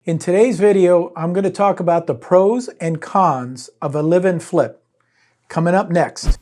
In today's video, I'm going to talk about the pros and cons of a live-in flip. Coming up next.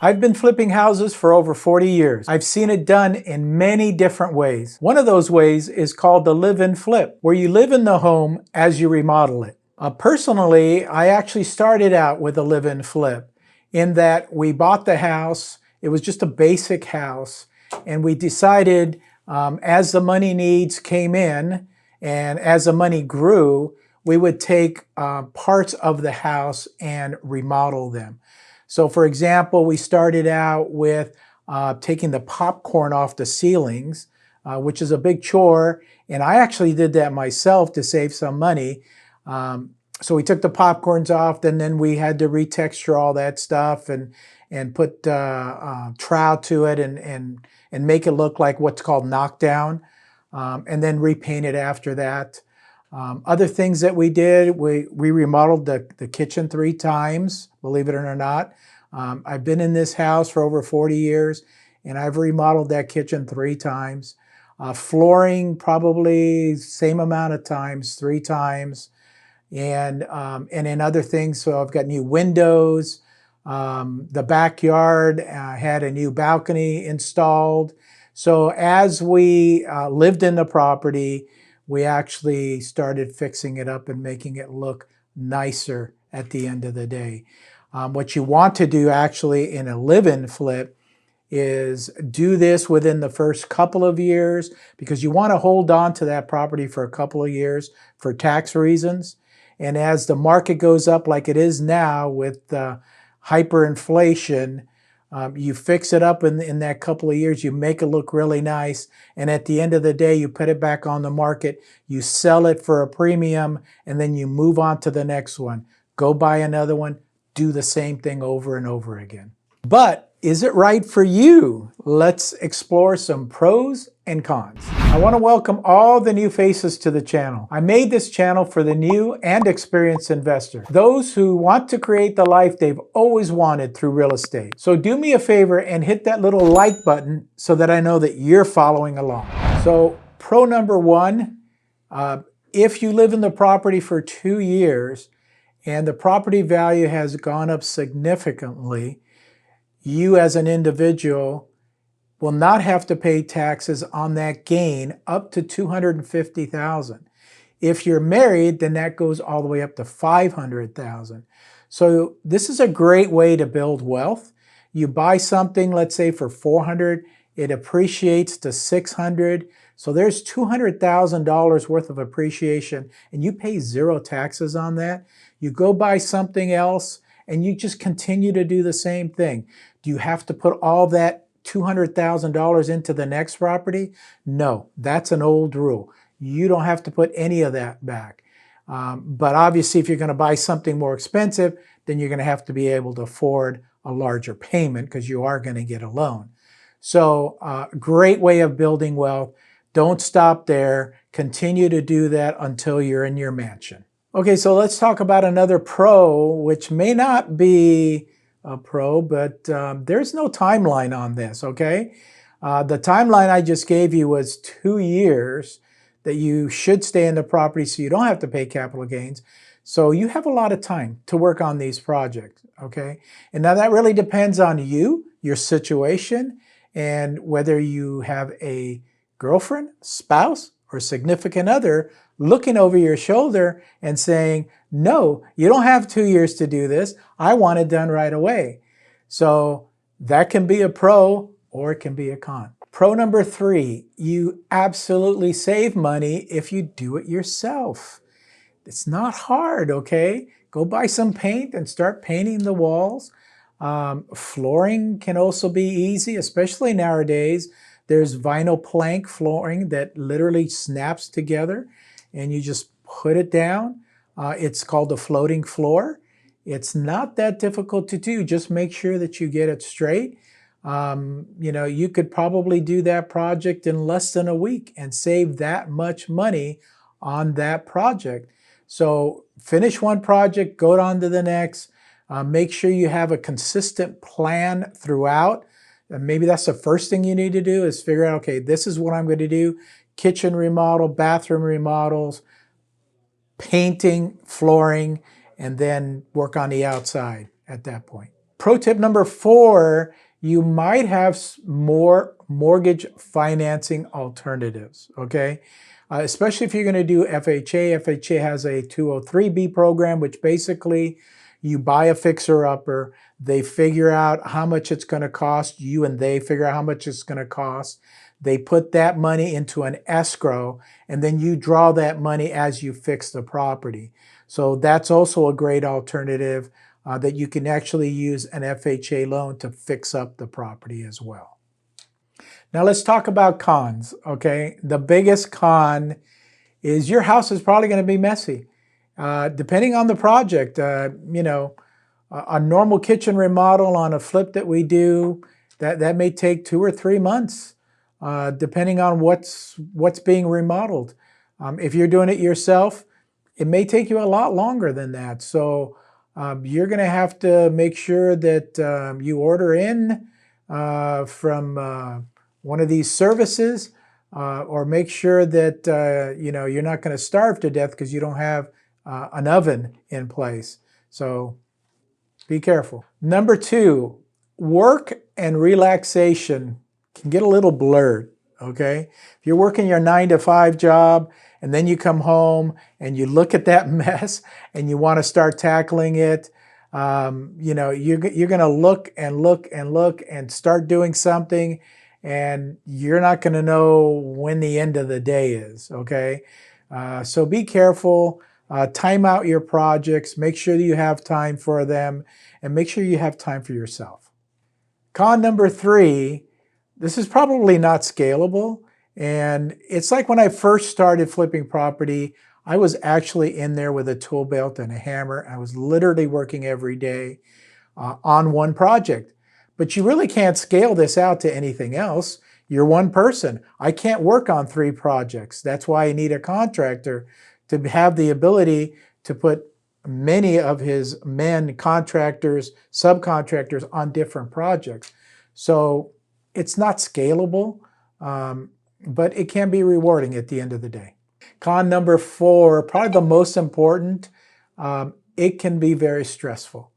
I've been flipping houses for over 40 years. I've seen it done in many different ways. One of those ways is called the live-in flip, where you live in the home as you remodel it. Personally, I actually started out with a live-in flip in that we bought the house. It was just a basic house. And we decided as the money needs came in and as the money grew, we would take parts of the house and remodel them. So for example, we started out with taking the popcorn off the ceilings, which is a big chore. And I actually did that myself to save some money. So we took the popcorns off, and then we had to retexture all that stuff and put trowel to it and make it look like what's called knockdown, and then repaint it after that. Other things that we did, we remodeled the kitchen 3 times, believe it or not. I've been in this house for over 40 years, and I've remodeled that kitchen 3 times. Flooring, probably same amount of times, 3 times. And in other things, so I've got new windows. The backyard had a new balcony installed. So as we lived in the property, we actually started fixing it up and making it look nicer at the end of the day. What you want to do actually in a live-in flip is do this within the first couple of years, because you want to hold on to that property for a couple of years for tax reasons. And as the market goes up like it is now with hyperinflation, you fix it up in that couple of years, you make it look really nice, and at the end of the day, you put it back on the market, you sell it for a premium, and then you move on to the next one. Go buy another one, do the same thing over and over again. But is it right for you? Let's explore some pros and cons. I want to welcome all the new faces to the channel. I made this channel for the new and experienced investor, those who want to create the life they've always wanted through real estate. So do me a favor and hit that little like button so that I know that you're following along. So pro number 1, if you live in the property for 2 years and the property value has gone up significantly, you as an individual will not have to pay taxes on that gain up to $250,000. If you're married, then that goes all the way up to $500,000. So this is a great way to build wealth. You buy something, let's say for $400,000, it appreciates to $600,000. So there's $200,000 worth of appreciation, and you pay 0 taxes on that. You go buy something else, and you just continue to do the same thing. Do you have to put all that $200,000 into the next property? No, that's an old rule. You don't have to put any of that back. But obviously, if you're going to buy something more expensive, then you're going to have to be able to afford a larger payment because you are going to get a loan. So great way of building wealth. Don't stop there. Continue to do that until you're in your mansion. Okay, so let's talk about another pro, which may not be a pro, but there's no timeline on this, okay? The timeline I just gave you was 2 years that you should stay in the property so you don't have to pay capital gains. So you have a lot of time to work on these projects, okay? And now that really depends on you, your situation, and whether you have a girlfriend, spouse, or significant other looking over your shoulder and saying, no, you don't have 2 years to do this. I want it done right away. So that can be a pro or it can be a con. Pro number 3, you absolutely save money if you do it yourself. It's not hard, okay? Go buy some paint and start painting the walls. Flooring can also be easy, especially nowadays. There's vinyl plank flooring that literally snaps together and you just put it down. It's called a floating floor. It's not that difficult to do. Just make sure that you get it straight. You know, you could probably do that project in less than a week and save that much money on that project. So finish one project, go on to the next. Make sure you have a consistent plan throughout. maybe that's the first thing you need to do is figure out, okay, this is what I'm going to do. Kitchen remodel, bathroom remodels, painting, flooring, and then work on the outside at that point. Pro tip number 4, you might have more mortgage financing alternatives, okay? Especially if you're going to do FHA. FHA has a 203B program, which basically you buy a fixer-upper, they figure out how much it's going to cost, you and they figure out how much it's going to cost. They put that money into an escrow, and then you draw that money as you fix the property. So that's also a great alternative that you can actually use an FHA loan to fix up the property as well. Now let's talk about cons, okay? The biggest con is your house is probably going to be messy. Depending on the project, you know, a normal kitchen remodel on a flip that we do, that may take 2 or 3 months, depending on what's being remodeled. If you're doing it yourself, it may take you a lot longer than that. So you're going to have to make sure that you order in from one of these services, or make sure that you know, you're not going to starve to death because you don't have an oven in place. So be careful. Number 2, work and relaxation can get a little blurred, okay? If you're working your 9-to-5 job and then you come home and you look at that mess and you want to start tackling it, you know, you're going to look and look and look and start doing something, and you're not going to know when the end of the day is, okay? So be careful. Time out your projects. Make sure that you have time for them, and make sure you have time for yourself. Con number 3, this is probably not scalable. And it's like when I first started flipping property, I was actually in there with a tool belt and a hammer. I was literally working every day on one project. But you really can't scale this out to anything else. You're one person. I can't work on 3 projects. That's why I need a contractor to have the ability to put many of his men, contractors, subcontractors on different projects. So it's not scalable, but it can be rewarding at the end of the day. Con number 4, probably the most important, it can be very stressful.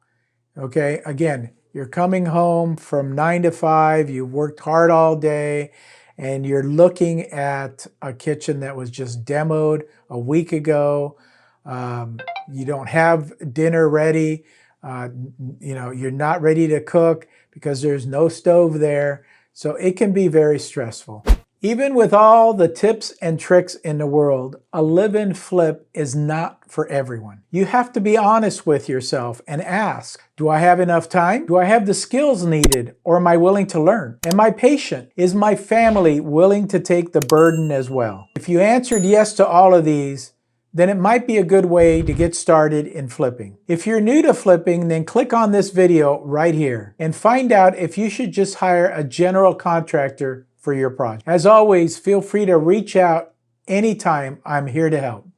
Okay, again, you're coming home from 9 to 5, you've worked hard all day, and you're looking at a kitchen that was just demoed a week ago. You don't have dinner ready. You know, you're not ready to cook because there's no stove there. So it can be very stressful. Even with all the tips and tricks in the world, a live-in flip is not for everyone. You have to be honest with yourself and ask, do I have enough time? Do I have the skills needed, or am I willing to learn? Am I patient? Is my family willing to take the burden as well? If you answered yes to all of these, then it might be a good way to get started in flipping. If you're new to flipping, then click on this video right here and find out if you should just hire a general contractor for your project. As always, feel free to reach out anytime. I'm here to help.